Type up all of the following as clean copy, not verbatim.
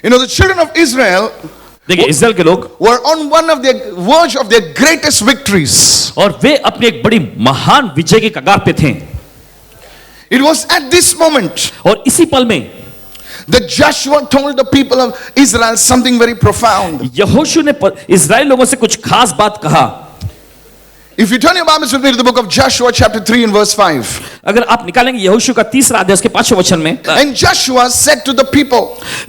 You know, the children of Israel देखिए इस्राएल के लोग were on one of their verge of their greatest victories. और वे अपनी एक बड़ी महान विजय के कगार पे थे. It was at this moment और इसी पल में that Joshua told the people of Israel something very profound. यहोशू ने इस्राएल लोगों से कुछ खास बात कहा. If you turn your Bibles with me to the book of Joshua chapter 3 and verse 5. अगर आप निकालेंगे यहोशू का 3रा अध्याय उसके 5वें वचन में, And Joshua said to the people,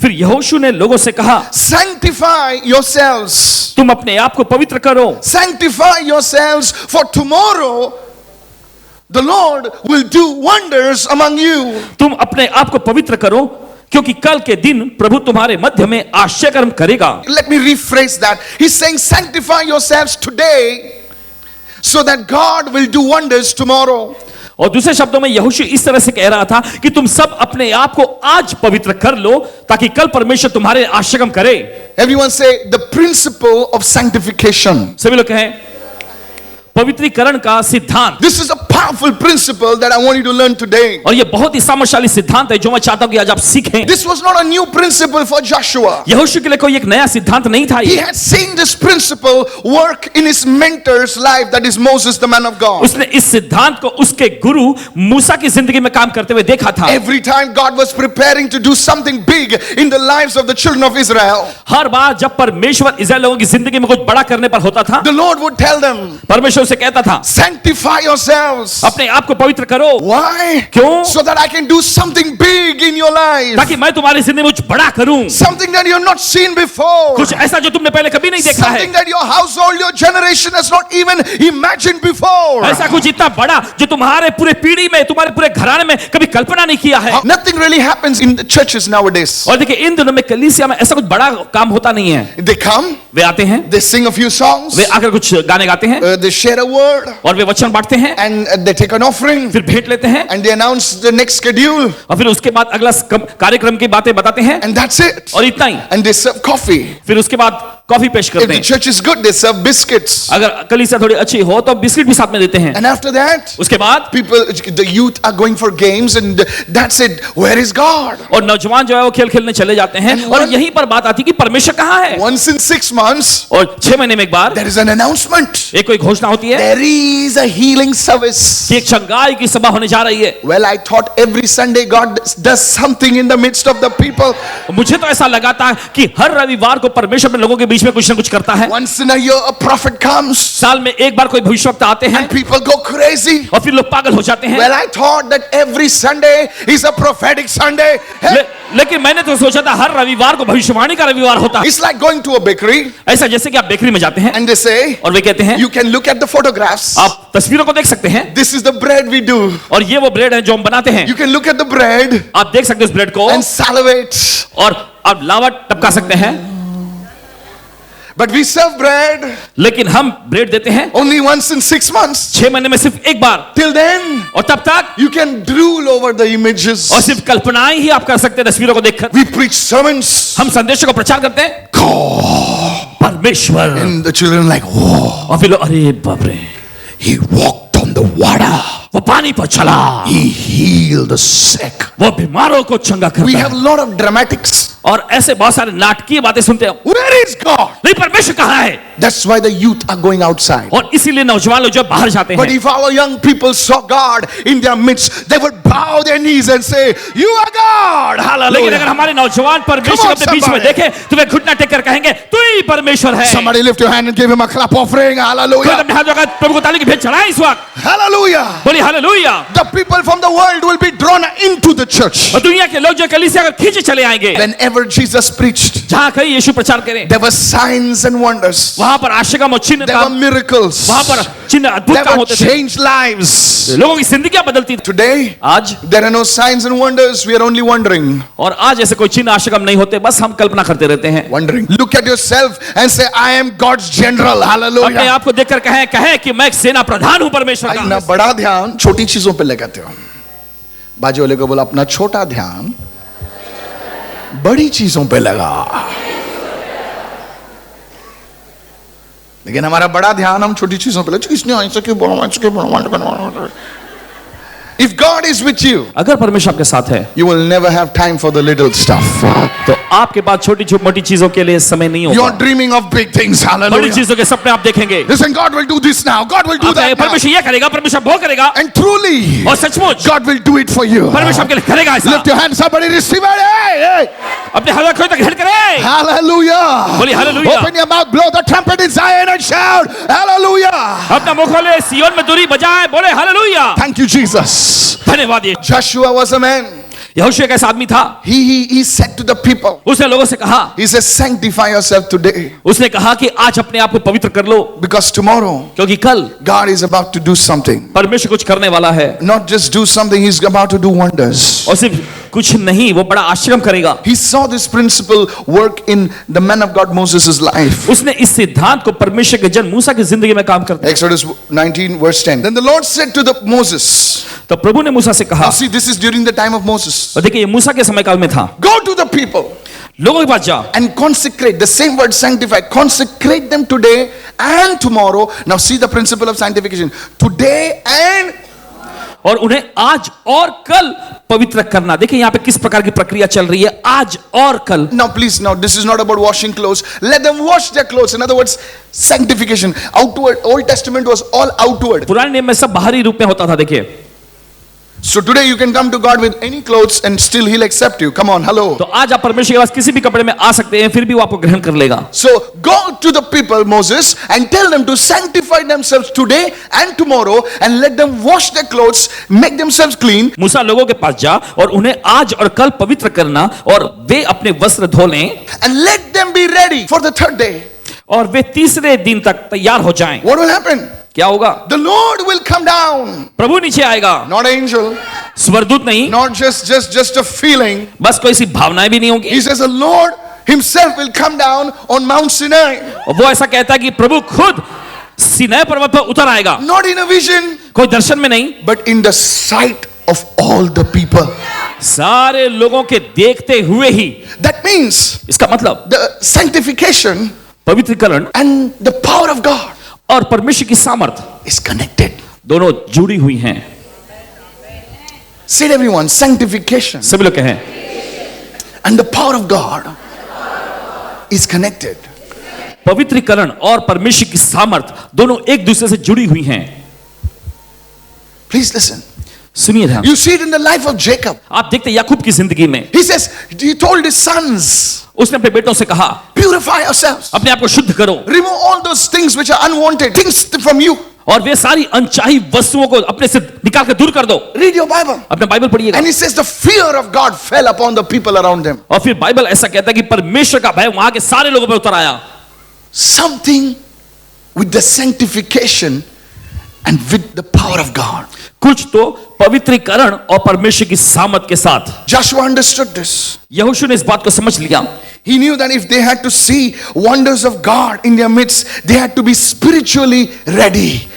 फिर यहोशू ने लोगों से कहा, sanctify yourselves. तुम अपने आप को पवित्र करो. Sanctify yourselves, for tomorrow the Lord will do wonders among you. तुम अपने आप को पवित्र करो क्योंकि कल के दिन प्रभु तुम्हारे मध्य में आश्चर्यकर्म करेगा. Let me rephrase that. He's saying sanctify yourselves today so that God will do wonders tomorrow. और दूसरे शब्दों में यहोशू इस तरह से कह रहा था कि तुम सब अपने आप को आज पवित्र कर लो ताकि कल परमेश्वर तुम्हारे आश्चर्यकर्म करे. Everyone say the principle of sanctification. सभी लोग कहें पवित्रीकरण का सिद्धांत. This is a powerful principle that I want you to learn today. और ये बहुत ही सामर्थ्यशाली सिद्धांत है जो मैं चाहता हूं कि आज आप सीखें. This was not a new principle for Joshua. यहोशू के लिए कोई एक नया सिद्धांत नहीं था. He had seen this principle work in his mentor's life, that is Moses, the man of God. उसने इस सिद्धांत को उसके गुरु मूसा की जिंदगी में काम करते हुए देखा था. Every time God was preparing to do something big in the lives of the children of Israel, हर बार जब परमेश्वर इस्राएल लोगों की जिंदगी में कुछ बड़ा करने पर होता था, the Lord would tell them, परमेश्वर से कहता था sanctify yourselves. अपने आप को पवित्र करो. Why? क्यों? So that I can do something big in your life. ताकि मैं तुम्हारी जिंदगी में कुछ बड़ा करूं. Something that you have not seen before. कुछ ऐसा जो तुमने पहले कभी नहीं देखा है. Something that your household, your generation has not even imagined before. ऐसा कुछ इतना बड़ा जो तुम्हारे पूरे पीढ़ी में, तुम्हारे पूरे घराने में कभी कल्पना नहीं किया है. Nothing really happens in the churches nowadays. और देखिए इन दिनों में कलीसिया में ऐसा कुछ बड़ा काम होता नहीं है. They come, वे आते हैं, they sing a few songs, वे आकर कुछ गाने गाते हैं, they share a word, और वे वचन बांटते हैं, and they take an offering, फिर भेंट लेते हैं, and they announce the next schedule, और फिर उसके बाद अगला कार्यक्रम की बातें बताते हैं, and that's it. और इतना ही. And they serve coffee. फिर उसके बाद कॉफी पेश If करते the हैं. church is good, they serve biscuits. अगर कलीसिया थोड़ी अच्छी हो तो बिस्किट भी साथ में देते हैं. And after that, उसके बाद people, the youth are going for games, and that's it. Where is God? और नौजवान जो है वो खेल खेलने चले जाते हैं. And और one- यहीं पर बात आती है कि परमेश्वर कहाँ है. Once in 6 months, और 6 महीने में एक बार there is an announcement. एक कोई घोषणा होती है There is a healing service. कि एक चंगाई की सभा होने जा रही है. Well, I thought every Sunday God does something in the midst of the people. मुझे तो ऐसा लगा था कि हर रविवार को परमेश्वर अपने लोगों के बीच में कुछ ना कुछ करता है. Once in a year, a prophet comes, साल में एक बार कोई भविष्यवक्ता आते हैं and people go crazy. और फिर लोग पागल हो जाते हैं. Well, I thought that every Sunday is a prophetic Sunday. लेकिन मैंने तो सोचा था हर रविवार को भविष्यवाणी का रविवार होता है. It's like going to a bakery, ऐसा जैसे कि आप बेकरी में जाते हैं and they say, और वे कहते हैं you can look at the photographs. आप तस्वीरों को देख सकते हैं, This is the bread we do. और ये वो ब्रेड है जो हम बनाते हैं. You can look at the bread आप देख सकते हैं उस ब्रेड को and salivate. और आप लावा टपका सकते हैं. But we serve bread लेकिन हम ब्रेड देते हैं only once in 6 months. 6 महीने में सिर्फ एक बार. Till then, और तब तक you can drool over the images. और सिर्फ कल्पनाएं ही आप कर सकते हैं तस्वीरों को देखकर. We preach sermons. हम संदेशों को प्रचार करते हैं God. परमेश्वर, And the children like, whoa. और फिर लोग अरे बाप रे, He walked on the water. वो पानी पर चला, He healed the sick. वो बीमारों को चंगा We करता have है. a lot of dramatics. और ऐसे बहुत सारे नाटकीय बातें सुनते हैं. Where is God? नहीं परमेश्वर कहाँ है. That's why the youth are going outside. और इसीलिए नौजवान लोग जो बाहर जाते But हैं. if our young people saw God in their midst, they would bow their knees and say, you are God. लेकिन Hallelujah. अगर हमारे नौजवान परमेश्वर Come on, अपने बीच में somebody. देखे तो वे घुटना टेक कर कहेंगे तू ही परमेश्वर है. Somebody lift your hand and give him a clap offering. कोई Hallelujah. अपने हाथ जोड़कर प्रभु को ताली की भेंट चढ़ाए इस वक्त. Hallelujah. बोली hallelujah. The people from the world will be drawn into the church. और दुनिया के लोग जो कलीसिया का खींचे चले आएंगे. Whenever Jesus preached, जहाँ कहीं यीशु प्रचार करें there were signs and wonders. वहां पर आश्चर्य और चिन्ह There were काम, miracles. वहां पर चिन्ह अद्भुत There काम were होते थे. changed lives. लोगों की जिंदगियां बदलती थी. Today, आज there are no signs and wonders. We are only wondering. और आज ऐसे कोई चिन्ह आश्चर्य नहीं होते, बस हम कल्पना करते रहते हैं. Wondering. Look at yourself and say, I am God's general. अपने Hallelujah. आप को देखकर कहें कि मैं एक सेना प्रधान हूं परमेश्वर ना का. बड़ा ध्यान छोटी चीजों पे लगाते हो. बाजू वाले को बोला अपना छोटा ध्यान बड़ी चीजों पे लगा. लेकिन हमारा बड़ा ध्यान हम छोटी चीजों पे लगा. किसने ऐसा क्यों बोला, ऐसा क्यों बोला. If God is with you, अगर परमेश्वर आपके साथ है you will never have time for the little stuff. तो आपके पास छोटी मोटी चीजों के लिए समय नहीं You're होगा। dreaming of big things. बड़ी Hallelujah. चीजों के सपने आप देखेंगे। Listen, God will do this now. God will do आप that now. परमेश्वर ये करेगा, परमेश्वर वो करेगा, And truly, और सचमुच God will do it for you. परमेश्वर आपके लिए करेगा ऐसा। Lift your hands, somebody receive it. Hey, hey. अपने हाथ खोल तक हेड करे। Hallelujah. बोलिए hallelujah। Open your mouth, blow the trumpet in Zion and shout, Hallelujah. अपना मुंह खोले, सियोन में दूरी बजाए, बोले हालेलुया। Thank you, Jesus. धन्यवाद। ये Joshua was a man. यहोशू एक ऐसा आदमी था, He said to the people, उसने लोगों से कहा, he says, sanctify yourself today, उसने कहा कि आज अपने आप को पवित्र कर लो, because tomorrow क्योंकि कल God is about to do something. परमेश्वर कुछ करने वाला है। Not just do something, he's about to do wonders. और सिर्फ कुछ नहीं, वो बड़ा आश्चर्य करेगा। He saw this principle work in the man of God Moses' life. उसने इस सिद्धांत को परमेश्वर के जन मूसा की जिंदगी में काम करते। Exodus 19 verse 10. Then the Lord said to the Moses, तो प्रभु ने मूसा से कहा, now see, this is during the time of Moses. और देखिए ये मूसा के समय काल में था, Go to the people लोगों के पास जा and consecrate, the same word sanctify, consecrate them today and tomorrow. Now see the principle of sanctification. Today and और उन्हें आज और कल पवित्र करना। देखिए यहाँ पे किस प्रकार की प्रक्रिया चल रही है, आज और कल। now please, now this is not about washing clothes. Let them wash their clothes. In other words, sanctification. Outward, Old Testament was all outward. पुराने नियम में सब बाहरी रूप में होता था। देखिए So today you can come to God with any clothes and still He'll accept you. Come on, hello. तो आज आप परमेश्वर के पास किसी भी कपड़े में आ सकते हैं, फिर भी वो आपको ग्रहण कर लेगा। So go to the people, Moses, and tell them to sanctify themselves today and tomorrow, and let them wash their clothes, make themselves clean. मूसा लोगों के पास जा और उन्हें आज और कल पवित्र करना, और वे अपने वस्त्र धो लें, And let them be ready for the third day. और वे तीसरे दिन तक तैयार हो जाएं। What will happen? क्या होगा? The Lord will come down. प्रभु नीचे आएगा, Not angel, स्वर्गदूत नहीं, not just a feeling. बस कोई सी भावनाएं भी नहीं होंगी। He says the Lord Himself will come down on Mount Sinai. और वो ऐसा कहता है कि प्रभु खुद सीनै पर्वत पर उतर आएगा, Not in a vision, कोई दर्शन में नहीं, but in the sight of all the people. सारे लोगों के देखते हुए ही। That means इसका मतलब the sanctification पवित्रीकरण and the power of God और परमेश्वर की सामर्थ is connected. दोनों जुड़ी हुई हैं। Say it, everyone, sanctification सभी लोग कहें, and the power of God is connected. पवित्रीकरण और परमेश्वर की सामर्थ दोनों एक दूसरे से जुड़ी हुई हैं। Please listen. सुनिए ध्यान। You see it in the life of Jacob. आप देखते हैं याकूब की जिंदगी में, He says, he told his sons, उसने अपने बेटों से कहा, purify yourselves. अपने आप को शुद्ध करो, Remove all those things which are unwanted, things from you. और वे सारी अनचाही वस्तुओं को अपने से निकाल कर दूर कर दो। Read your Bible. अपने बाइबल पढ़िएगा। And he says the fear of God fell upon the people around them. और फिर बाइबल ऐसा कहता है कि परमेश्वर का भय वहां के सारे लोगों पर उतर आया। Something with the sanctification and with the power of God. कुछ तो पवित्रीकरण और परमेश्वर की सामर्थ के साथ। Joshua understood this. यहोशू ने इस बात को समझ लिया। He knew that if they had to see wonders of God in their midst, they had to be spiritually ready.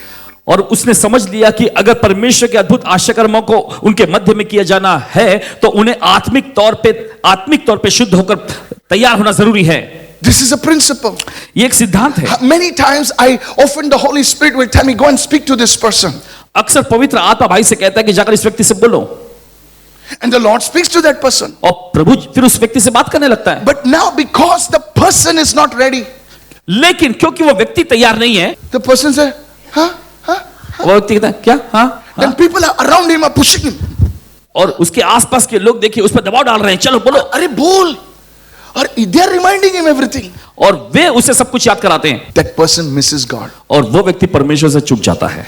और उसने समझ लिया कि अगर परमेश्वर के अद्भुत आश्चर्यकर्मों को उनके मध्य में किया जाना है, तो उन्हें आत्मिक तौर पे शुद्ध होकर तैयार होना जरूरी है। This is a principle. ये एक सिद्धांत है। Many times often the Holy Spirit will tell me, go and speak to this person. अक्सर पवित्र आत्मा भाई से कहता है कि जाकर इस व्यक्ति से बोलो, And the Lord speaks to that person. और प्रभु फिर उस व्यक्ति से बात करने लगता है। But now because the person is not ready, लेकिन क्योंकि वो व्यक्ति तैयार नहीं है, the person says, huh? वो व्यक्ति कहता है क्या, हाँ, Then people around him are pushing him. और उसके आसपास के लोग देखिए उस पर दबाव डाल रहे हैं, चलो बोलो, अरे बोल. Or they are reminding him everything. और वे उसे सब कुछ याद कराते हैं, That person misses God. और वो व्यक्ति परमेश्वर से चूक जाता है।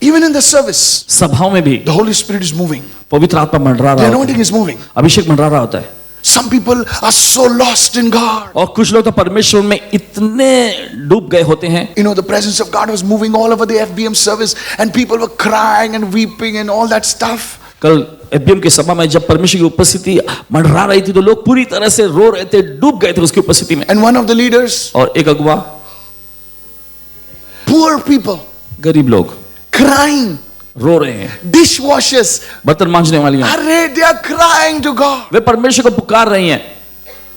Even in the service, सभाओं में भी the Holy Spirit is moving. पवित्र आत्मा मंडरा The रहा होता anointing है, is moving. अभिषेक मंडरा रहा होता है। Some people are so lost in God. और कुछ लोग तो परमेश्वर में इतने डूब गए होते हैं। You know, the presence of God was moving all over the FBM service, and people were crying and weeping and all that stuff. कल एफबीएम की सभा में जब परमेश्वर की उपस्थिति मंडरा रही थी, तो लोग पूरी तरह से रो रहे थे, डूब गए थे उसकी उपस्थिति में। And one of the leaders, और एक अगुवा, poor people, गरीब लोग crying, रो रहे हैं, dishwashers, बर्तन मांजने वाली हैं, array, they are crying to God. वे परमेश्वर को पुकार रही हैं।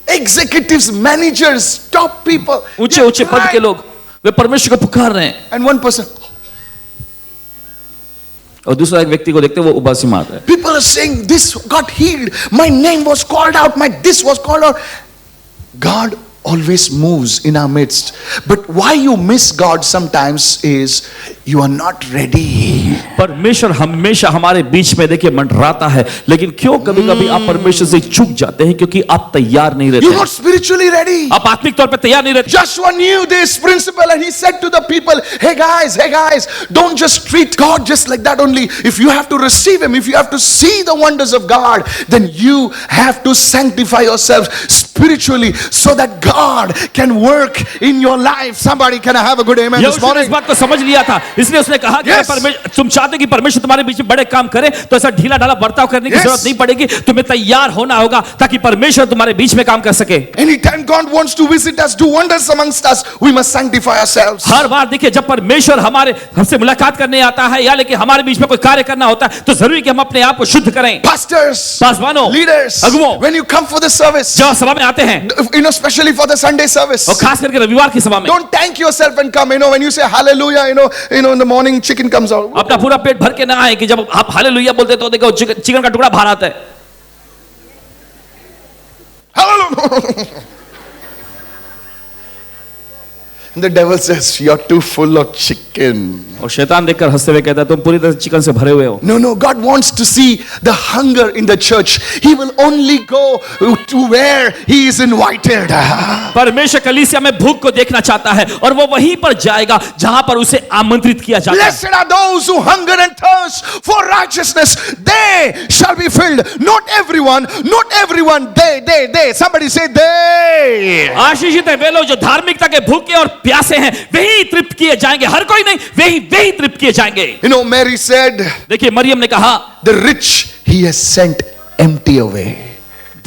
Executives, managers, top people, ऊंचे they are ऊंचे पद के crying. लोग वे परमेश्वर को पुकार रहे हैं। And one person, और दूसरा एक व्यक्ति को देखते वो उबासी में आता है। People are saying, this got healed, my name was called out, my this was called out. God always moves in our midst. But why you miss God sometimes is you are not ready. परमेश्वर हमेशा हमारे बीच में देखिए मंडराता है, लेकिन क्यों कभी कभी आप परमेश्वर से चूक जाते हैं? क्योंकि आप तैयार नहीं रहते। You're not spiritually ready. आप आत्मिक तौर पे तैयार नहीं रहते। Joshua knew this principle and he said to the people, hey guys, don't just treat God just like that only. If you have to receive him, if you have to see the wonders of God, then you have to sanctify yourselves spiritually so that God can work in your life. Somebody can I have a good amen this यहोशू ने morning? इस बात को समझ लिया था, इसलिए उसने कहा कि Yes. तुम चाहते हो कि परमेश्वर तुम्हारे बीच में बड़े काम करे, तो ऐसा ढीला ढाला बर्ताव करने की Yes. जरूरत नहीं पड़ेगी। तुम्हें तैयार होना होगा ताकि परमेश्वर तुम्हारे बीच में काम कर सके। Anytime God wants to visit us, do wonders amongst us, we must sanctify ourselves. हर बार देखिए जब परमेश्वर हमसे मुलाकात करने आता है या लेकिन हमारे बीच में कोई कार्य करना होता है, तो जरूरी कि हम अपने आप को शुद्ध करें। Pastors, पासवानों, leaders, अगुवों, when you come for the service, जब सभा में आते हैं especially for the Sunday service, और खास करके रविवार की सभा में, don't thank yourself and come. When you say hallelujah, in the morning chicken comes out. अपना पूरा पेट भर के ना आए कि जब आप हालेलुया बोलते तो देखो चिकन का टुकड़ा बाहर आता है। Hallelujah. The devil says, you're too full of chicken. और शैतान देखकर हंसते हुए कहता है तुम पूरी तरह चिकन से भरे हुए हो। No, God wants to see the hunger in the church. He will only go to where he is invited. परमेश्वर कलीसिया में भूख को देखना चाहता है और वो वहीं पर जाएगा जहां पर उसे आमंत्रित किया जाता है। Blessed are those who hunger and thirst for righteousness. They shall be filled. Not everyone. They. Somebody say they. आशीषित है वे लोग जो धार्मिकता के भूखे और प्यासे हैं, वही तृप्त किए जाएंगे। हर कोई नहीं, वही तृप्त किए जाएंगे। Mary said, देखिए मरियम ने कहा, the rich he has sent empty away.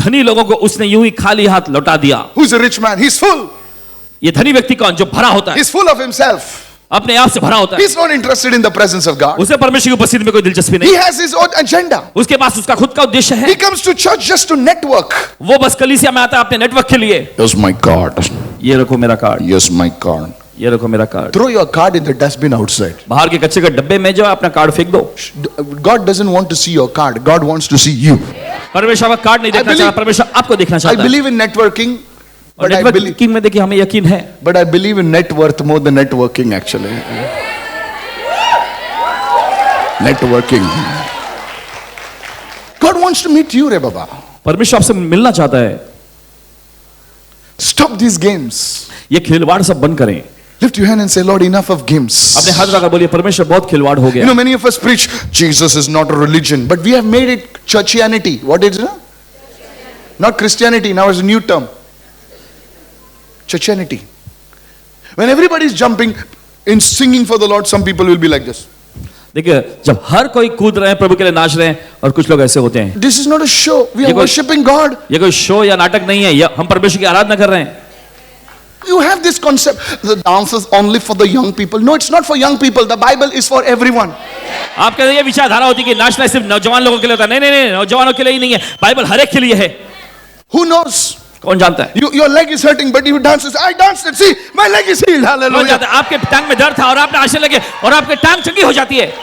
धनी लोगों को उसने यूं ही खाली हाथ लौटा दिया। Who's a rich man? He's full. ये धनी व्यक्ति कौन? जो भरा होता है, He's full of himself. अपने आप से भरा होता है। He's not interested in the presence of God. उसे परमेश्वर की उपस्थिति में कोई दिलचस्पी He नहीं। has his own agenda. उसके पास उसका खुद का उद्देश्य है। He comes to church just to network. वो बस कलीसिया में आता है अपने नेटवर्क के लिए। Here's my card. ये रखो मेरा कार्ड, Here's my card. ये रखो मेरा card. Throw your card in the dustbin outside. बाहर के कच्चे के डब्बे में जो अपना कार्ड फेंक दो। God doesn't want to see your card. God wants to see you. परमेश्वर आपका कार्ड नहीं देखना चाहता, परमेश्वर आपको देखना I चाहता है। believe in networking, और but I believe, नेटवर्किंग में देखिए हमें यकीन है, but I believe in net worth more than networking actually. Networking. God wants to meet you, Re Baba. परमेश्वर आपसे मिलना चाहता है। Stop these games. ये खिलवाड़ सब बंद करें। Lift your hand and say, Lord, enough of games. अपने हाथ उठाकर बोलिए परमेश्वर बहुत खिलवाड़ हो गया। Many of us preach Jesus is not a religion, but we have made it churchianity. What is it? Not Christianity. Now it's a new term. Churchianity. When everybody is jumping in singing for the Lord, some people will be like this. देखिए जब हर कोई कूद रहे हैं प्रभु के लिए नाच रहे हैं और कुछ लोग ऐसे होते हैं। This is not a show. We are ये कोई- worshiping God. ये कोई शो या नाटक नहीं है, हम परमेश्वर की आराधना कर रहे हैं। You have this concept. The dance is only for the young people. No, it's not for young people. The Bible is for everyone. आप कहते हैं ये विचारधारा होती है कि नाचना सिर्फ नौजवान लोगों के लिए होता है। नहीं, नौजवानों के लिए ही नहीं है, बाइबल हर एक के लिए है। Who knows? कौन जानता है? Your leg is hurting, but you dance. I danced it. See, my leg is healed. कौन Hallelujah. जानता है? आपके टांग में दर्द था और आपने आशा लगे और आपके टांग चंगी हो जाती है।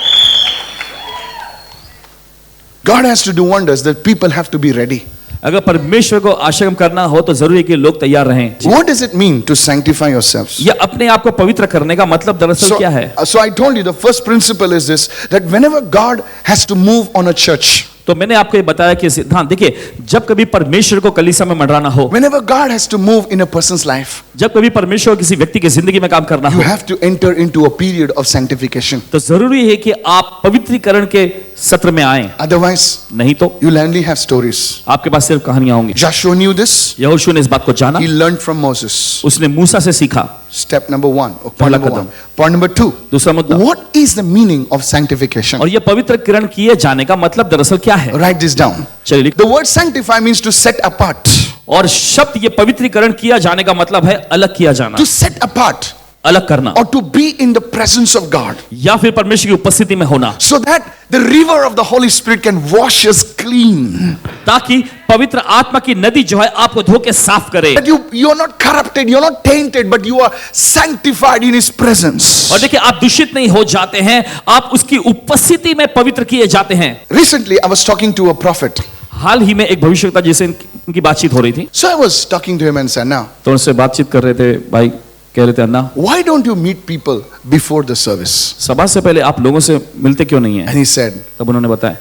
God has to do wonders. That people have to be ready. अगर परमेश्वर को आश्रम करना हो तो जरूरी है कि लोग तैयार रहें। What does it mean to sanctify yourselves? ये अपने आप को पवित्र करने का मतलब दरअसल क्या है? So I told you the first principle is this, that whenever God has to move on a church, तो मैंने आपको ये बताया कि सिद्धांत देखिए, जब कभी परमेश्वर को कलीसिया में मंडराना हो, whenever God has to move in a person's life, जब कभी परमेश्वर किसी व्यक्ति की जिंदगी में काम करना you हो, have to enter into a period of sanctification. तो जरूरी है कि आप पवित्रीकरण के सत्र में आए, Otherwise, नहीं तो you'll only have stories. आपके पास सिर्फ कहानियां होंगी। Joshua knew this. यहोशू ने इस बात को जाना, He learned from Moses. उसने मूसा से सीखा। Step number 1. Or point पहला number कदम। 1. Point number 2. दूसरा मुद्दा, What is the meaning of sanctification? और ये पवित्रकरण किए जाने का मतलब दरअसल क्या है? Write this down. चलिए लिख। The word sanctify means to set apart. और शब्द ये पवित्रीकरण किया जाने का मतलब है अलग किया जाना। To set apart. अलग करना, or to be in the presence of God, या फिर परमेश्वर की उपस्थिति में होना, so that the river of the Holy Spirit can wash us clean. ताकि पवित्र आत्मा की नदी जो है आपको धो के साफ करे। That you are not corrupted, you are not tainted, but you are sanctified in His presence. और देखिए, आप दूषित नहीं हो जाते हैं, आप उसकी उपस्थिति में पवित्र किए जाते हैं। Recently, I was talking to a prophet. हाल ही में एक भविष्यवक्ता जिसे इनकी बातचीत हो रही थी, So I was talking to him and said, now, तो उनसे बातचीत कर रहे थे। भाई कह रहे थे, अन्ना, why don't you meet people before the service? सभा से पहले आप लोगों से मिलते क्यों नहीं And है? he said, तब उन्होंने बताया,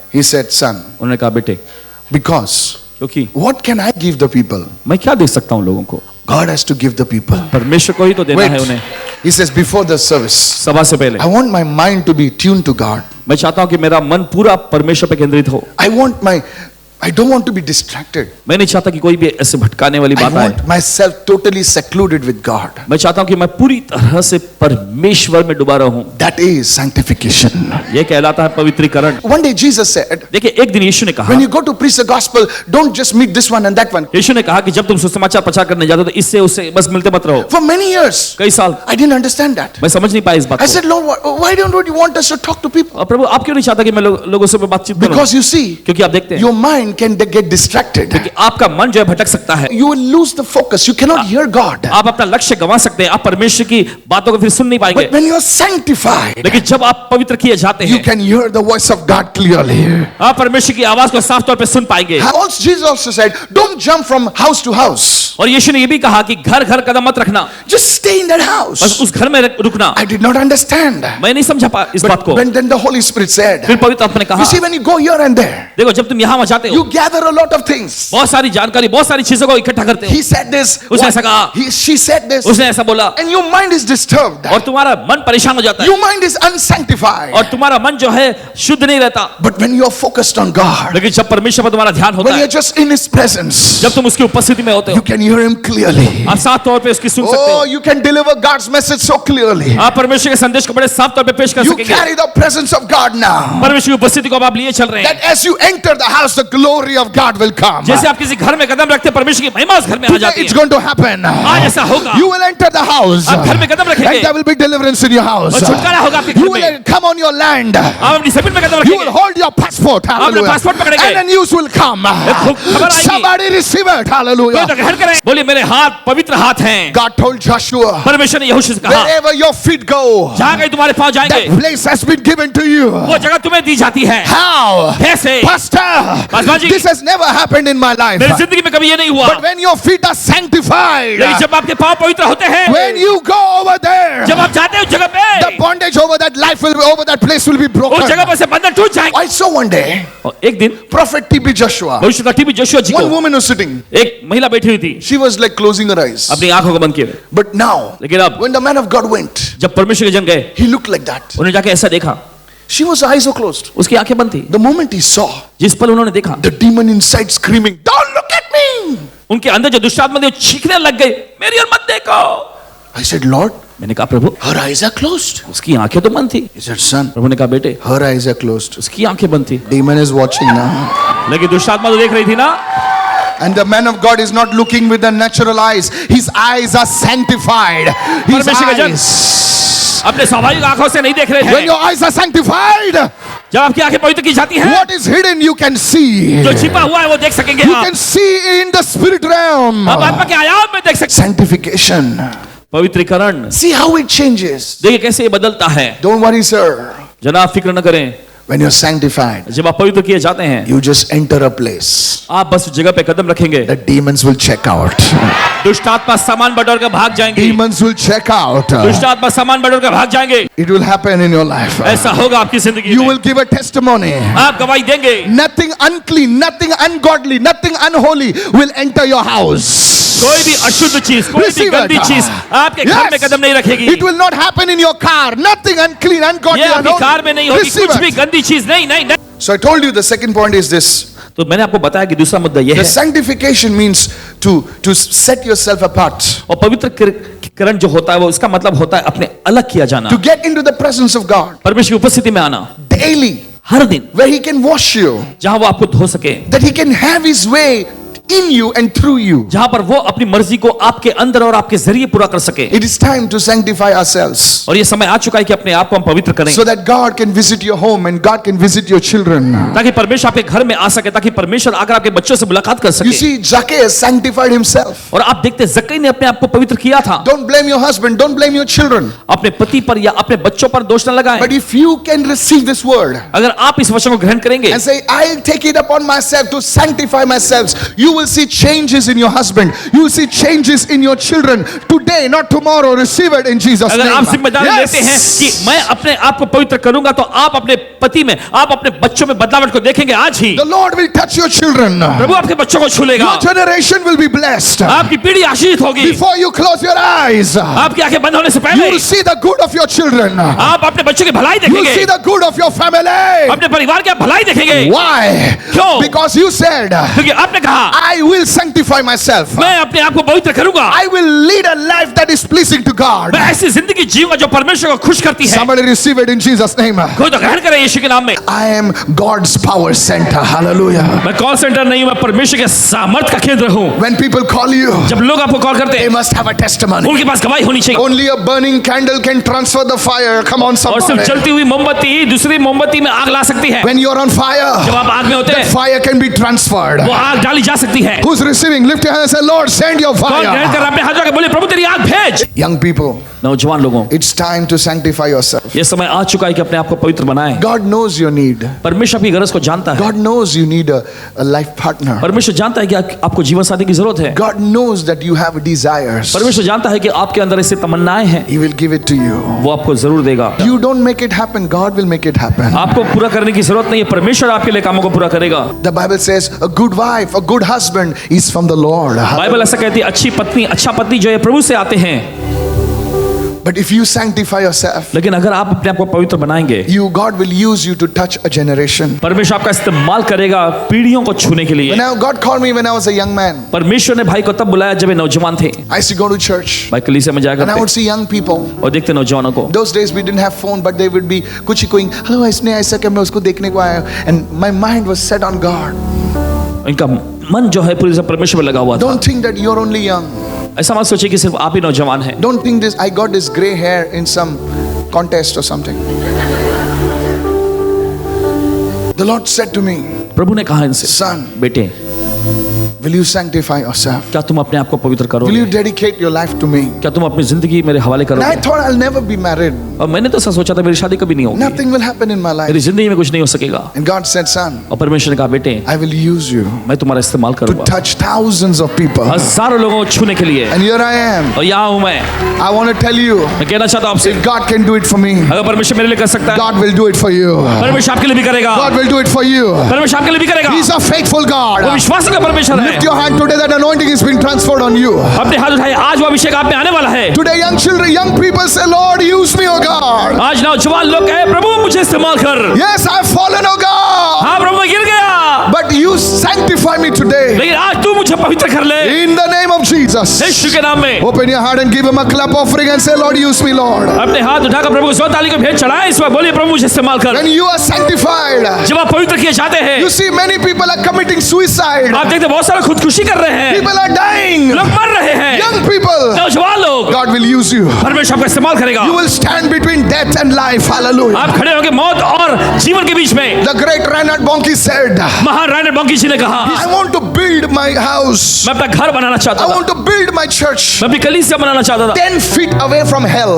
son, उन्होंने कहा, बेटे, because क्योंकि what can I give the people? मैं क्या दे सकता हूँ लोगों को? God has to give the people. परमेश्वर को ही तो देना Wait, है उन्हें। he says, before the service, सभा से पहले I want my mind to be tuned to God. मैं चाहता हूँ कि मेरा मन पूरा परमेश्वर पे केंद्रित हो। I don't want to be distracted. मैं नहीं चाहता कि कोई भी ऐसे भटकाने वाली I बात आए। want myself totally secluded with God. मैं चाहता हूँ कि मैं पूरी तरह से परमेश्वर में डूबा रहूं। That is sanctification. यह कहलाता है पवित्रीकरण। One day Jesus said, देखिए, एक दिन यीशु ने कहा, when you go to preach the gospel, don't just meet this one and that one. यीशु ने कहा कि जब तुम सुसमाचार प्रचार करने जाते हो तो इससे उससे बस मिलते मत रहो। For many years, कई साल I didn't understand that. मैं समझ नहीं पाया इस बात I को। said, Lord, why don't you want us to talk to people? और प्रभु, आप क्यों नहीं चाहता कि मैं लोगों से बातचीत करूं? Because you see, क्योंकि आप देखते हैं your mind can get distracted. कि आपका मन जो है भटक सकता है। You will lose the focus. You cannot hear God. आप अपना लक्ष्य गंवा सकते हैं, आप परमेश्वर की बातों को फिर सुन नहीं पाएंगे। But when you are sanctified, लेकिन जब आप पवित्र किए जाते you हैं, can hear the voice of God clearly. आप परमेश्वर की आवाज को साफ तौर पे सुन पाएंगे। Also, Jesus also said, don't jump from house to house. और यीशु ने ये भी कहा कि घर घर कदम मत रखना, Just stay in that बस house. उस घर में रुकना। I did not understand. मैं नहीं समझा पा इस बात को। When then the Holy Spirit said, फिर पवित्र आत्मा ने कहा, you see, when you go here and there, देखो, जब तुम यहाँ वहाँ जाते हो, you gather a lot of things. बहुत सारी जानकारी, बहुत सारी चीजों को इकट्ठा करते हो। He said this. उसने ऐसा कहा, She said this. उसने ऐसा बोला, And your mind is disturbed. और तुम्हारा मन परेशान हो जाता है, Your mind is unsanctified. और तुम्हारा मन जो है शुद्ध नहीं रहता। But when you are focused on God, लेकिन जब परमेश्वर पर तुम्हारा ध्यान होता when है, you're just in His presence, जब तुम उसकी उपस्थिति में होते you हो, can hear Him clearly. आप साफ तौर पे उसकी सुन सकते Oh, हो। you can deliver God's message so clearly. आप परमेश्वर के संदेश को बड़े साफ तौर पे पेश कर You सकेंगे। carry the presence of God now. परमेश्वर की उपस्थिति को अब आप लिए चल रहे हैं। That as you enter the house, the glory of God will come. जैसे आप किसी घर में कदम रखते हैं, परमेश्वर की महिमा उस घर में आ Today जाती it's है। going to happen. आज ऐसा होगा। You will enter the house. आप घर में कदम रखेंगे, And there will be deliverance in your house. और छुटकारा होगा आपके घर You में। will come on your land. आप अपनी जमीन में कदम You will रखेंगे, hold your passport. Hallelujah. passport पकड़ेंगे। And the news will come. खबर आएगी। Somebody receive it. Hallelujah. कोई तो ग्रहण करें। बोलिए, मेरे हाथ पवित्र हाथ हैं। God told Joshua, परमेश्वर ने यहोशू से कहा, wherever your feet go, जहाँ कहीं तुम्हारे पाँव जाएंगे, that place has been given to you. वो जगह तुम्हें दी जाती है। How? कैसे? Pastor, Paswan ji, this has never happened in my life. मेरी जिंदगी में कभी ये नहीं हुआ। But when your feet are sanctified, लेकिन जब आपके पाँव पवित्र होते हैं, when you go over there, जब आप जाते हो उस जगह पे, the bondage over that life will be, over that place will be broken. उस जगह पर से बंधन टूट जाएंगे। I saw one day और एक दिन Prophet TB Joshua. भविष्य टीवी जोशुआ जी One को woman was sitting. एक महिला बैठी हुई थी, She was like closing her eyes. अपनी आंखों को बंद किए। But now, लेकिन अब when the man of God went, जब परमेश्वर के जन गए, he looked like that. उन्होंने जाके ऐसा देखा, Her eyes were closed. उसकी आंखें बंद थी। The moment he saw, जिस पल उन्होंने देखा, the demon inside screaming, "Don't look at me!" उनके अंदर जो दुष्ट आत्मा थी, वो चीखने लग गई, मेरी ओर मत देखो। I said, Lord, मैंने कहा, प्रभु, her eyes are closed. उसकी आंखें तो बंद थी। He said, son, प्रभु ने कहा, बेटे, her eyes are closed. उसकी आंखें बंद थी, Demon is watching now. लेकिन दुष्ट आत्मा तो देख रही थी ना। And the man of God is not looking with the natural eyes. His eyes are sanctified. His परमेश्वर के जन eyes. अपने स्वाभाविक आंखों से नहीं देख रहे When थे। your eyes are sanctified, जब आपकी आंखें पवित्र की जाती हैं, what is hidden you can see. जो छिपा हुआ है वो देख सकेंगे You आप। can see in the spirit realm. आप आत्मा के आयाम में देख सकते हैं। Sanctification. पवित्रीकरण, See how it changes. देखिए कैसे ये बदलता है। Don't worry, sir. जनाब, फिक्र न करें, When you're sanctified, जब आप पवित्र किए जाते हैं, you just enter a place. आप बस उस जगह पे कदम रखेंगे, The demons will check out. दुष्ट आत्मा सामान बटोर कर भाग जाएंगे। Demons will check out. दुष्ट आत्मा सामान बटोर कर भाग जाएंगे। It will happen in your life. ऐसा होगा आपकी जिंदगी You में। will give a testimony. आप गवाही देंगे, Nothing unclean, nothing ungodly, nothing unholy will enter your house. कोई भी अशुद्ध चीज, कोई भी Receive गंदी it. चीज आपके घर में कदम नहीं रखेगी। It will not happen in your car. Nothing unclean, ungodly, ये आपकी कार में unholy. नहीं होगी, Receive कुछ भी it. गंदी चीज नहीं, नहीं, नहीं। So I told you the second point is this. तो मैंने आपको बताया कि दूसरा मुद्दा यह The है, sanctification means to set yourself apart. और पवित्रकरण जो होता है वो इसका मतलब होता है अपने अलग किया जाना, To get into the presence of God परमेश्वर की उपस्थिति में आना daily. हर दिन, Where He can wash you. जहां वो आपको धो सके, That He can have His way in you and through you. जहां पर वो अपनी मर्जी को आपके अंदर और आपके जरिए पूरा कर सके। It is time to sanctify ourselves और ये समय आ चुका है कि अपने आप को हम पवित्र करें, so that God can visit your home and God can visit your children. ताकि परमेश्वर आपके घर में आ सके, ताकि परमेश्वर आकर आपके बच्चों से मुलाकात कर You सके। see, Zacchaeus sanctified himself. और आप देखते जक्कई ने अपने आप को पवित्र किया था। Don't blame your husband, don't blame your children. अपने पति पर या अपने बच्चों पर दोष न लगाएं। But if you can receive this word अगर आप इस वचन को ग्रहण करेंगे and say, I'll take it upon myself to sanctify myself, you will see changes in your husband. You will see changes in your children today, not tomorrow. Receive it in Jesus' अगर आप name. जिम्मेदारी लेते हैं कि मैं अपने आप को पवित्र करूंगा, तो आप अपने पति में, आप अपने बच्चों में बदलाव को देखेंगे आज ही। The Lord will touch your children. प्रभु आपके बच्चों को छू लेगा। Your generation will be blessed. आपकी पीढ़ी आशीषित होगी। Before you close your eyes, आपकी आंखें बंद होने से you पहले will see the good of your children. आप अपने बच्चों की भलाई You will देखेंगे, see the good of your family. अपने परिवार की आप भलाई देखेंगे। Why? क्यों? Because you said, क्योंकि आपने कहा I will sanctify myself. मैं अपने आप को पवित्र करूंगा, I will lead a life that is pleasing to God. मैं ऐसी जिंदगी जीऊंगा जो परमेश्वर को खुश करती है। Somebody receive it in Jesus' name. कोई तो ग्रहण करे यीशु के नाम में। I am God's power center. Hallelujah. मैं कॉल सेंटर नहीं हूं, मैं परमेश्वर के सामर्थ का केंद्र हूं। When people call you, जब लोग आपको कॉल करते they हैं, must have a testimony. उनके पास गवाही होनी चाहिए। Only a burning candle can transfer the fire. Come on, और सिर्फ somebody. जलती हुई मोमबत्ती ही दूसरी मोमबत्ती में आग ला सकती है। When you're on जब fire, आप आग में होते that हैं, fire can be transferred. वो आग डाली जा सकती है। Who's receiving? Lift your hand and say, Lord, send your कौन ग्रहण कर fire. अपने हाथ जोड़ के बोले प्रभु तेरी आग भेज। Young people, नौजवान लोगों, it's time to sanctify yourself. ये समय आ चुका है कि अपने आप को पवित्र बनाएं। God knows your need. परमेश्वर आपकी गरज को जानता है। God knows you need a life partner. परमेश्वर जानता है कि आपको जीवन साथी की जरूरत है। God knows that you have desires. परमेश्वर जानता है कि आपके अंदर ऐसी तमन्नाएं हैं, He will give it to you. वो आपको जरूर देगा। You don't make it happen, God will make it happen. आपको पूरा करने की जरूरत नहीं है, परमेश्वर आपके लिए कामों को पूरा करेगा। The Bible says a good wife, a good husband is from the Lord. Bible ऐसा कहती है, अच्छी पत्नी, अच्छा पति जो है प्रभु से आते हैं। But if you sanctify yourself, लेकिन अगर आप अपने आप को पवित्र बनाएंगे, God will use you to touch a generation. परमेश्वर आपका इस्तेमाल करेगा पीढ़ियों को छूने के लिए। Now God called me when I was a young man. परमेश्वर ने भाई को तब बुलाया जब वे नौजवान थे। I used to go to church भाई कलीसिया में जाया and I would करते see young people. और देखते नौजवानों को। Those days we didn't have phone, but they would be कुछ going, hello इसने ऐसा क्या, मैं उसको देखने को आया, and my mind was set on God. इनका मन जो है पूरी तरह परमेश्वर में लगा हुआ था। Don't think that you're only young. ऐसा मत सोचिए कि सिर्फ आप ही नौजवान हैं। Don't think this, I got this gray hair in some contest or something. The Lord said to me, प्रभु ने कहा इनसे, son, बेटे, will you sanctify yourself? क्या तुम अपने आप को पवित्र Will करोगे? you dedicate your life to me? क्या तुम अपनी जिंदगी मेरे हवाले And I करोगे? thought I'll never be married. और मैंने तो ऐसा सोचा था मेरी शादी कभी नहीं होगी, Nothing will happen in my life. मेरी जिंदगी में कुछ नहीं हो सकेगा। And God said, son, और परमेश्वर ने कहा, बेटे, I will use you मैं तुम्हारा इस्तेमाल to करूंगा touch thousands of people. हजारों लोगों को छूने के लिए। And here I am. और यहाँ हूँ मैं I want to tell you, मैं कहना चाहता हूँ आपसे, if God can do it for me, अगर परमेश्वर मेरे लिए कर सकता है, God will do it for you. परमेश्वर आपके लिए भी करेगा। God will do it for you. परमेश्वर आपके लिए भी करेगा। He's a faithful वो God. विश्वास का परमेश्वर है। Lift your hand today, that anointing is being transferred on you. अपने हाथ उठाए, आज वो अभिषेक आप में आने वाला है। Today, young children, young people say, Lord, use me, oh God. आज नौजवान लोग कहे, प्रभु मुझे इस्तेमाल कर। Yes, I've fallen, oh God. हाँ प्रभु, मैं गिर गया, But you sanctify me today. लेकिन आज तू मुझे पवित्र कर ले In the name of Jesus. यीशु के नाम में। Open your heart and give him a clap offering and say, Lord, use me, Lord. अपने हाथ उठाकर प्रभु को सौ ताली को भेंट चढ़ाएं, इस बार बोलिए, प्रभु मुझे इस्तेमाल कर। When you are sanctified, जब आप पवित्र किए जाते हैं, you see many people are committing suicide. आप देखते हैं बहुत सारे खुदकुशी कर रहे हैं, People are dying. लोग मर रहे हैं। Young people, नौजवान लोग, God will use you. परमेश्वर आपका इस्तेमाल करेगा। You will stand between death and life. Hallelujah. आप खड़े होंगे मौत और जीवन के बीच में। The great Reinhard Bonnke said, महान राइनर बॉन्की जी ने कहा, I want to build my house. मैं अपना घर बनाना चाहता I था, want to build my church मैं अपनी कलीसिया बनाना चाहता था, 10 feet away from hell,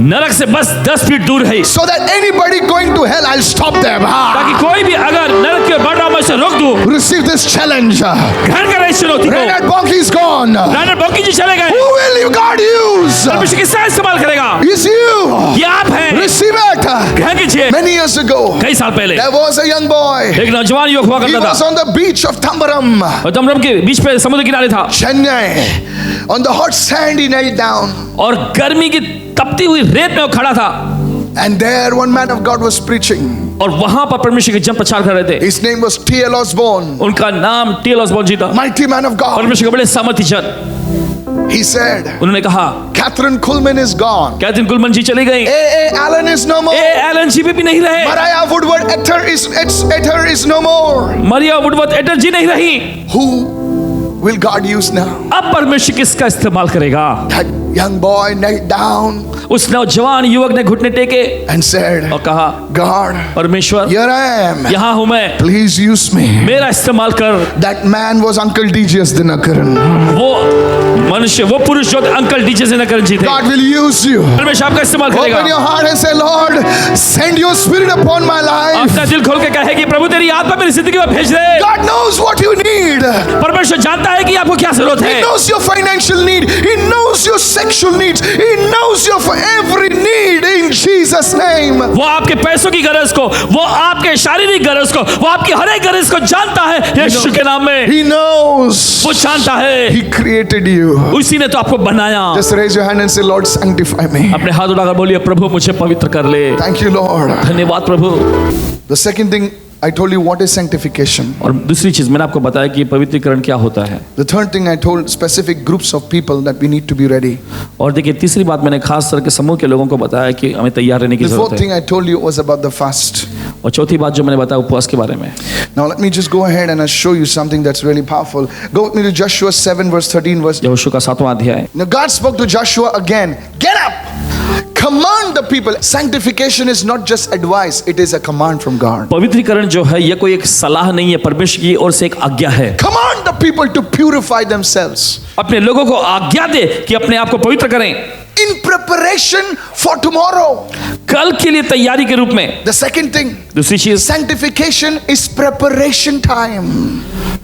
नरक से बस 10 फीट दूर है, so that anybody going to hell, I'll stop them. ताकि कोई भी अगर नरक की ओर बढ़ रहा हो, मैं उसे रोक दूं। Receive this challenge. ग्रहण करें इस चुनौती को। Reinhard Bonnke is gone. Reinhard Bonnke ji चले गए, Who will you God use? परमेश्वर किसका इस्तेमाल करेगा? It's you. ये आप हैं। Receive it. ग्रहण कीजिए। Many years ago, कई साल पहले there was a young boy. एक नौजवान युवक हुआ He करता was था, on the beach of Tambaram, और दमदम के बीच पे समुद्र किनारे था, Chennai. On the hot sand, he knelt down. और गर्मी की तपती हुई रेत में वो खड़ा था, And there, one man of God was preaching. और वहां पर परमेश्वर के जन प्रचार कर रहे थे। His name was T.L. Osborne, उनका नाम टी.एल. ऑसबॉर्न जी था, mighty man of God. परमेश्वर के बड़े सामर्थी जन। He said, उन्होंने कहा, Catherine Kuhlman is gone. Catherine Kuhlman ji चली गई, A. Allen is no more. Allen ji भी नहीं रहे, Mariah Woodward Ether is no more. Mariah Woodworth Etter ji नहीं रही। Who will God use now? अब परमेश्वर किसका इस्तेमाल करेगा? That young boy knelt down उस नौजवान युवक ने घुटने टेके and said, और कहा, God, परमेश्वर here I am. यहाँ हूं मैं, Please use me. मेरा इस्तेमाल कर। That man was Uncle DJ's Dinakaran. वो मनुष्य, वो पुरुष जो अंकल डीजे से नकर जी थे, God will use you. परमेश्वर आपका इस्तेमाल Open करेगा। your heart and say, Lord, send your spirit upon my life. अपना दिल खोल के कहे कि प्रभु तेरी आत्मा मेरी जिंदगी में भेज दे। God knows what you need. परमेश्वर जानता है कि आपको क्या जरूरत He है। knows your financial need. He knows your sexual needs. He knows your every need in Jesus' name. वो आपके पैसों की गरज को, वो आपके शारीरिक गरज को, वो आपकी हर एक गरज को जानता है यीशु के नाम में। He knows. वो जानता है, He created you. उसी ने तो आपको बनाया। Just raise your hand and say, Lord, sanctify me. अपने हाथ उठाकर बोलिए, प्रभु मुझे पवित्र कर ले। Thank you, Lord. धन्यवाद प्रभु। The second thing, I told you what is sanctification. और दूसरी चीज मैंने आपको बताया कि पवित्रीकरण क्या होता है। The third thing, I told specific groups of people that we need to be ready. और देखिए तीसरी बात मैंने खास करके समूह के लोगों को बताया कि हमें तैयार रहने की The fourth जरूरत है। thing I told you was about the fast. और चौथी बात जो मैंने बताया उपवास के बारे में। Now let me just go ahead and I'll show you something that's really powerful. Go with me to Joshua 7 verse 13 verse. यहोशू का 7वां अध्याय। Now God spoke to Joshua again. Get up! Command the people. Sanctification is not just advice, it is a command from God. पवित्रीकरण जो है ये कोई एक सलाह नहीं है, परमेश्वर की ओर से एक आज्ञा है। Command the people to purify themselves अपने लोगों को आज्ञा दे कि अपने आप को पवित्र करें, in preparation for tomorrow. कल के लिए तैयारी के रूप में। The second thing, दूसरी चीज, sanctification is preparation time.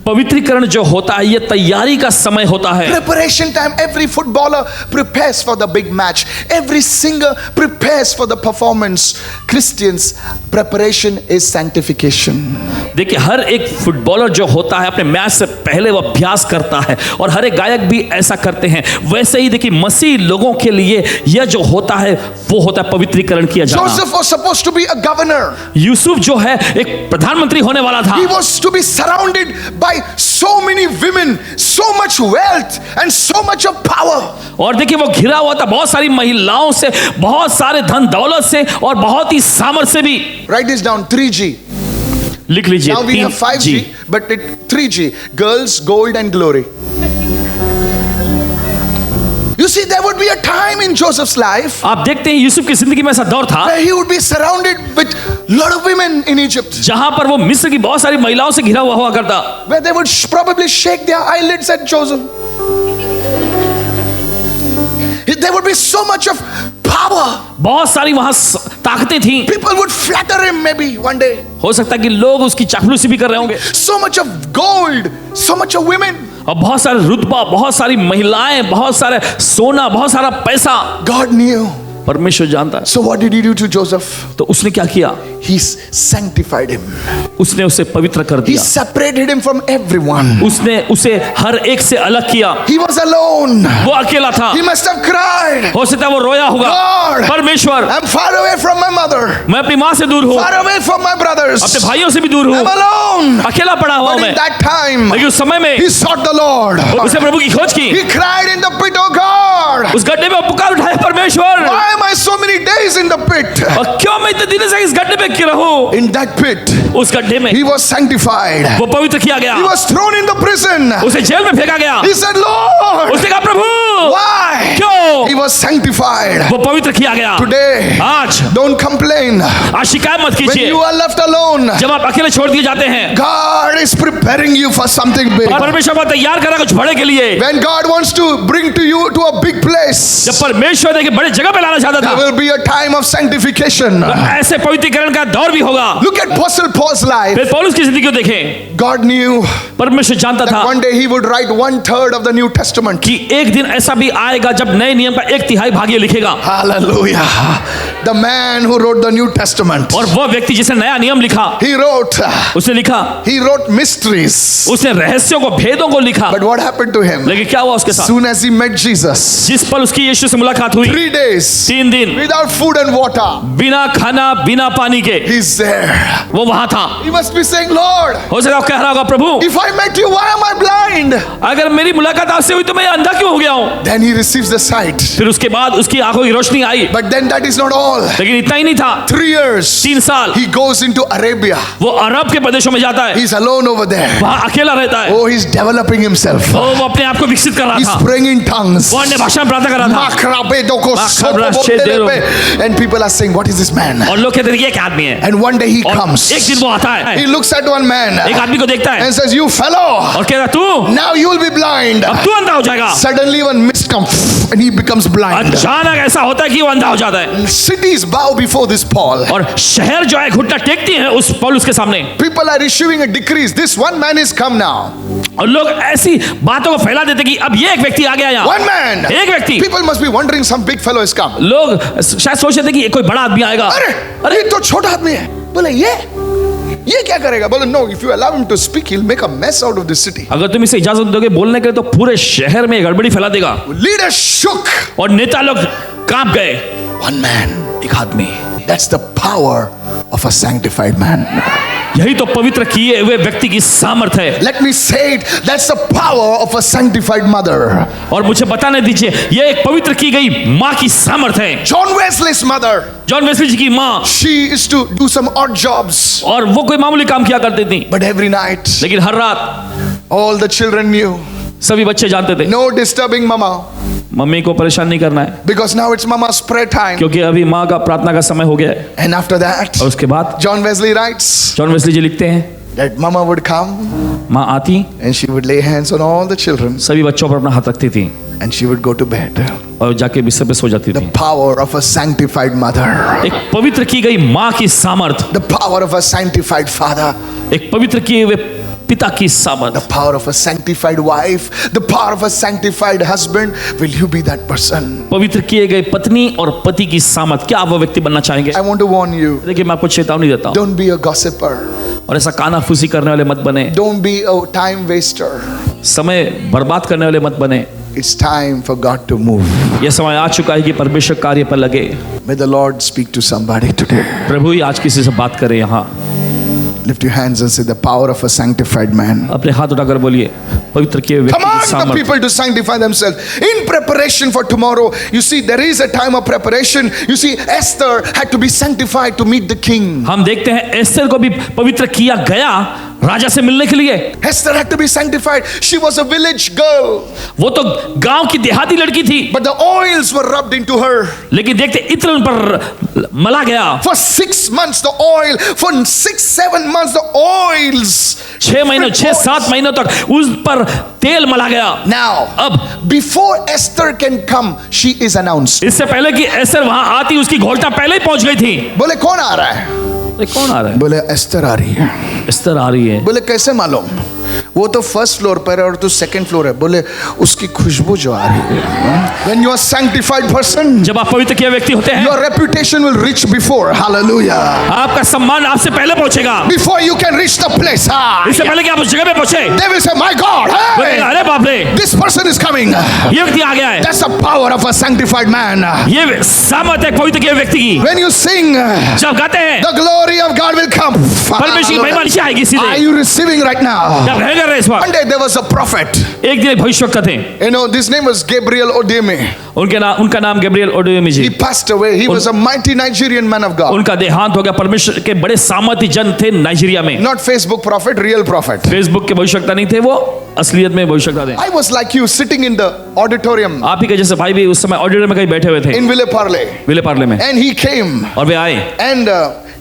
पवित्रीकरण जो होता है ये तैयारी का समय होता है। Preparation time. Every footballer prepares for the big match. Every singer prepares for the performance. Christians, preparation is sanctification. देखिए हर एक फुटबॉलर जो होता है अपने मैच से पहले वो अभ्यास करता है और हर एक गायक भी ऐसा करते हैं। वैसे ही देखिए मसीह लोगों के लिए यह जो होता है वो होता है पवित्रीकरण किया जाना। Joseph was supposed to be a governor. Yusuf जो है एक प्रधानमंत्री होने वाला था। He was to be surrounded by so many women, so much wealth and so much of power. और देखिए वो घिरा हुआ था बहुत सारी महिलाओं से, बहुत सारे धन दौलत से और बहुत ही सामर्थ्य से भी। Write this down, 3G. लिख लीजिए। Now we have 5G, but 3G, girls, gold and glory. You see, there would be a time in Joseph's life आप देखते हैं यूसुफ की जिंदगी में ऐसा दौर था where he would be surrounded with lot of women in Egypt, जहां पर वो मिस्र की बहुत सारी महिलाओं से घिरा हुआ करता, where they would probably shake their eyelids at Joseph. There would be so much of power. बहुत सारी वहां ताकतें थी। People would flatter him maybe one day. हो सकता है कि लोग उसकी चापलूसी भी कर रहे होंगे। So much of gold, so much of women. और बहुत सारे रुतबा, बहुत सारी महिलाएं, बहुत सारे सोना, बहुत सारा पैसा। God knew. परमेश्वर जानता है। So what did he do to Joseph? तो उसने क्या किया? He sanctified him. उसने उसे पवित्र कर He दिया। separated him from everyone. उसने उसे हर एक से अलग किया। He was alone. वो अकेला था। He must have cried. हो सकता है वो रोया होगा। God, परमेश्वर, I'm far away from my mother. मैं अपनी माँ से दूर हूँ, Far away from my brothers. अपने भाइयों से भी दूर हूँ, I'm alone. अकेला पड़ा हुआ But मैं। in that time, लेकिन उस समय में he sought the Lord. उसने प्रभु की खोज की। He cried in the pit, oh God, उस गड्ढे में पुकार उठाया, परमेश्वर, why am I so many days in the pit? और क्यों मैं इतने दिनों से इस गड्ढे में क्यों रहूं? In that pit, उस गड्ढे में he was sanctified. वो पवित्र किया गया। He was thrown in the prison. उसे जेल में फेंका गया। He said, Lord, उसने कहा, प्रभु why? क्यों? He was sanctified. वो पवित्र किया गया। Today, आज don't complain. आज शिकायत मत When कीजिए you are left alone, जब आप अकेले छोड़ दिए जाते हैं। God is preparing you for something big. और परमेश्वर आपको तैयार करा कुछ बड़े के लिए। When God wants to bring to you to a big place, जब परमेश्वर देखिए बड़े जगह पे लाना चाहता there था, will be a time of sanctification. ऐसे पवित्रीकरण का दौर भी होगा। Look at Apostle Paul's life. फिर पौलुस की जिंदगी को देखें। God knew परमेश्वर जानता that था one day he would write 1/3 of the New Testament. कि एक दिन ऐसा भी आएगा जब नए नियम का 1/3 भाग ये लिखेगा। Hallelujah. The man who wrote the New Testament, और वो व्यक्ति जिसने नया नियम लिखा, he उसने लिखा, wrote mysteries. उसने रहस्यों को, भेदों को लिखा। But what happened to him? लेकिन क्या हुआ उसके साथ? Soon as he met Jesus, जिस पल उसकी यीशु से मुलाकात हुई, 3 days 3 दिन without food and water, बिना खाना बिना पानी के he's there. वो वहां था। He must be saying, Lord, हो सकता है वो कह रहा होगा, प्रभु if I met you, why am I blind? अगर मेरी मुलाकात आपसे हुई तो मैं अंधा क्यों हो गया हूँ? Then he receives the sight. फिर उसके बाद उसकी आंखों की रोशनी आई, But then that is not all. लेकिन इतना ही नहीं था। 3 years. 3 साल He goes into Arabia. वो अरब के प्रदेशों में जाता है, He's alone over there. वहाँ अकेला रहता है। Oh, he's developing himself. वो अपने आप को विकसित कर रहा He's था, praying in tongues. वो अन्य भाषा में प्रार्थना कर रहा था। And people are saying, what is this man? और लोग कहते हैं ये क्या आदमी है? And one day he और comes. एक दिन वो आता है, He looks at one man एक आदमी को देखता है and says, you fellow, और कहता तू now you will be blind. अब तू अंधा हो जाएगा। Suddenly one mist comes and he becomes blind. अचानक ऐसा होता है कि वो अंधा हो जाता है, Cities bow before this Paul. और शहर जो है घुटना टेकती है उस पौलुस के सामने, People are issuing a decrees. This one man is come now. और लोग ऐसी बातों को फैला देते कि अब ये एक व्यक्ति आ गया यहाँ, One man. एक व्यक्ति। People must be wondering some big fellow has come. लोग शायद सोच रहे थे कि कोई बड़ा आदमी आएगा। अरे ये तो छोटा आदमी है। बोले ये क्या करेगा? बोले no, if you allow him to speak, he'll make a mess out of the city. अगर तुम इसे इजाजत दोगे बोलने के लिए तो पूरे शहर में गड़बड़ी फैला देगा। Leaders shook. और नेता लोग कांप गए। One man. एक आदमी, That's the power of a sanctified man. यही तो पवित्र किए हुए व्यक्ति की सामर्थ है। Let me say it. That's the power of a sanctified mother. और मुझे बताने दीजिए, ये एक पवित्र की गई माँ की सामर्थ है। John Wesley's mother. John Wesley ji की माँ, She used to do some odd jobs. और वो कोई मामूली काम किया करती थी, But every night, लेकिन हर रात all the children knew. सभी बच्चे जानते थे No disturbing mama. मम्मी को परेशान नहीं करना है, Because now it's mama's prayer time. क्योंकि अभी माँ का प्रार्थना का समय हो गया है। And after that, और उसके बाद John Wesley writes John Wesley ji लिखते हैं, that mama would come माँ आती, and she would lay hands on all the children सभी बच्चों पर अपना हाथ रखती थी and she would go to bed. और जाके बिस्तर पे सो जाती The थी। power of a sanctified mother. एक पवित्र की गई माँ की सामर्थ, The power of a sanctified father. एक पवित्र किए हुए पिता की सामर्थ, The power of a sanctified wife. The power of a sanctified husband. Will you be that person? पवित्र किए गए पत्नी और पति की सामर्थ। क्या आप वो व्यक्ति बनना चाहेंगे? I want to warn you. देखिए मैं आपको चेतावनी देता हूँ, Don't be a gossiper. और ऐसा कानाफूसी करने वाले मत बने, Don't be a time waster. समय बर्बाद करने वाले मत बने। It's time for God to move. यह समय आ चुका है कि परमेश्वर कार्य पर लगे। May the Lord speak to somebody today. प्रभु ही आज किसी से बात करे। यहाँ Lift your hands and say, the power of a sanctified man. अपने हाथ उठाकर बोलिए, पवित्र किए हुए व्यक्ति की Command the सामर्थ। people to sanctify themselves in preparation for tomorrow. You see, there is a time of preparation. You see, Esther had to be sanctified to meet the king. हम देखते हैं एस्तर को भी पवित्र किया गया राजा से मिलने के लिए। Esther had to be sanctified. She was a village girl, वो तो गांव की देहाती लड़की थी, but the oils were rubbed into her. लेकिन देखते इत्र उन पर मला गया। For 6 months, the oil. For 6-7 months, the oils. 6 महीनों 6-7 महीनों तक उस पर तेल मला गया। Now, अब before Esther can come, she is announced. इससे पहले कि एस्तर वहां आती, उसकी घोषणा पहले ही पहुंच गई थी। बोले कौन आ रहा है? अरे कौन आ रहा है? बोले एस्तर आ रही है। एस्तर आ रही है। बोले कैसे मालूम? वो तो फर्स्ट फ्लोर पर है और तू सेकंड फ्लोर है। बोले उसकी खुशबू जो आ रही है। When you are sanctified person, जब आप पवित्र किए व्यक्ति होते हैं, your reputation will reach before. Hallelujah. आपका सम्मान आपसे पहले पहुंचेगा, Before you can reach the place, इससे पहले कि आप उस जगह पे पहुंचे। they will say, "My God, hey, अरे बाप रे, this person is coming." ये व्यक्ति आ गया है। That's the power of a sanctified man. ये सामर्थ है पवित्र किए व्यक्ति की। When you sing, जब गाते हैं, the glory of God will come. परमेश्वर की महिमा नीचे आएगी Are सीधे। you receiving right now? जब ग्रहण कर रहे हैं इस One वक्त। day there was a prophet. एक दिन एक भविष्यवक्ता थे, You know, this name was Gabriel Odeme. उनका नाम Gabriel Odeme ji. He passed away. He was a mighty Nigerian man of God. उनका देहांत हो गया। परमेश्वर के बड़े सामर्थी जन थे नाइजीरिया में। Not Facebook prophet, real prophet. Facebook के भविष्यवक्ता नहीं थे, वो असलियत में भविष्यवक्ता थे। I was like you, sitting in the auditorium आप ही के जैसे भाई भी उस समय ऑडिटोरियम में कहीं बैठे हुए थे, in Ville Parle. Vile Parle में, And he came और वे आए and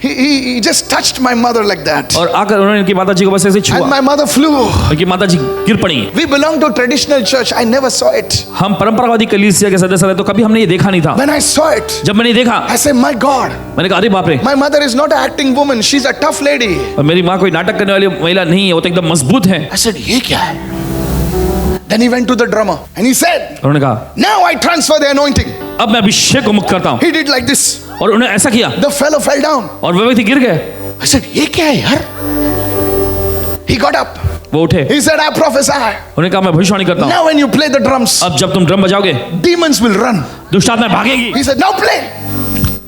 he just touched my mother like that. और आकर उन्होंने उनकी माता जी को बस ऐसे And छुआ। my mother flew. उनकी माता जी गिर पड़ी। We belong to a traditional church. I never saw it. हम परंपरावादी कलीसिया के सदस्य रहे, तो कभी हमने ये देखा नहीं था। When I saw it, जब मैंने देखा, I said, my God, मैंने कहा अरे बाप रे, my mother is not an acting woman. She's a tough lady. और मेरी माँ कोई नाटक करने वाली महिला नहीं है, वो तो एकदम मजबूत है। I said, ये क्या है? Then he went to the drummer and he said, उन्होंने कहा now I transfer the anointing. अब मैं अभिषेक को मुक्त करता हूँ, He did like this. और उन्होंने ऐसा किया The fellow fell down. और वे व्यक्ति गिर गए। I said, ये क्या है यार? He got up. वो उठे, He said, I prophesy. उन्होंने कहा मैं भविष्यवाणी करता हूँ, Now when you play the drums, अब जब तुम ड्रम बजाओगे demons will run. दुष्ट आत्मा भागेगी। He said, now play.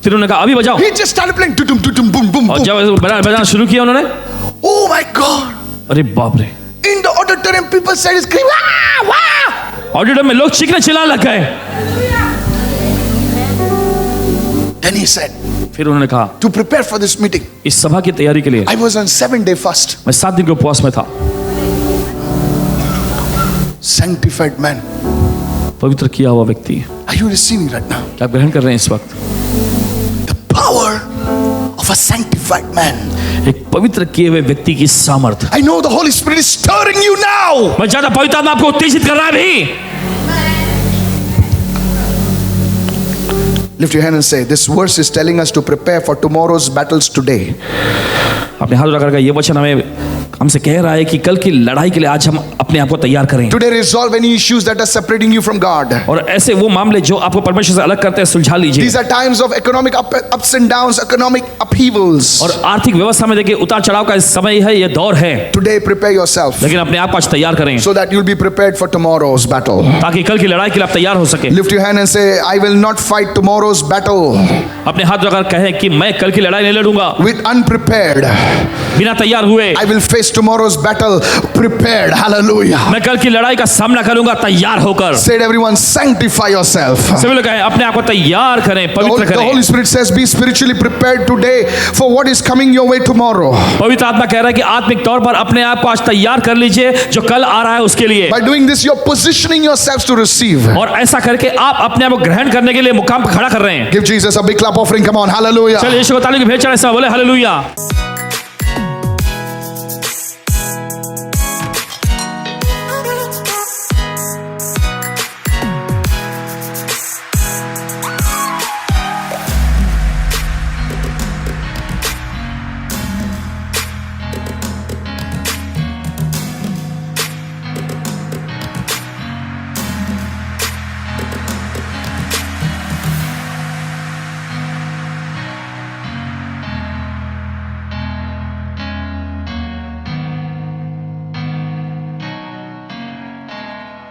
फिर उन्होंने कहा अभी बजाओ, He just started playing. Tudum, tudum, boom, boom, और boom. जब बजाना शुरू किया उन्होंने, Oh my God. अरे बाप रे, In the auditorium, people started screaming, "Wow, wow!" Auditorium में लोग चीखने चिल्लाने लग गए। Then he said, फिर उन्होंने कहा to prepare for this meeting, इस सभा की तैयारी के लिए I was on 7-day fast. मैं 7 दिन के उपवास में था। Sanctified man. पवित्र किया हुआ व्यक्ति, Are you receiving right now? क्या आप ग्रहण कर रहे हैं इस वक्त? The power of a sanctified man. एक पवित्र किए हुए व्यक्ति की सामर्थ्य। I know the Holy Spirit is stirring you now. मैं जानता पवित्र आत्मा आपको उत्तेजित कर रहा है भी। Lift your hand and say, this verse is telling us to prepare for tomorrow's battles today. अपने हाथ उठाकर का ये वचन हमसे कह रहा है कि कल की लड़ाई के लिए आज हम अपने आप को तैयार करें। Today resolve any issues that are separating you from God. और ऐसे वो मामले जो आपको परमेश्वर से अलग करते हैं सुलझा लीजिए। These are times of economic ups and downs, economic upheavals. और आर्थिक व्यवस्था में देखिए उतार चढ़ाव का समय है, ये दौर है। Today prepare yourself लेकिन अपने आप को आज तैयार करें so that you'll be prepared for tomorrow's battle. ताकि कल की लड़ाई के लिए आप तैयार हो सके। Lift your hand and say, I will not fight tomorrow's battle अपने हाथ उठाकर कहें कि मैं कल की लड़ाई नहीं लड़ूंगा with unprepared. बिना तैयार हुए। I will face tomorrow's battle prepared. Hallelujah. मैं कल की लड़ाई का सामना करूंगा तैयार होकर। Say it, everyone, sanctify yourself. सभी लोग कहें अपने आप को तैयार करें, पवित्र The करें। Holy Spirit says, be spiritually prepared today for what is coming your way tomorrow. पवित्र आत्मा कह रहा है कि आत्मिक तौर पर अपने आप को आज तैयार कर लीजिए जो कल आ रहा है उसके लिए। By doing this, you're positioning yourselves to receive. और ऐसा करके आप अपने आप को ग्रहण करने के लिए मुकाम पर खड़ा कर रहे हैं। Give Jesus a big clap offering. Come on, hallelujah. चलिए यीशु को ताली की भेंट चढ़ाएं, सब बोले हालेलुया।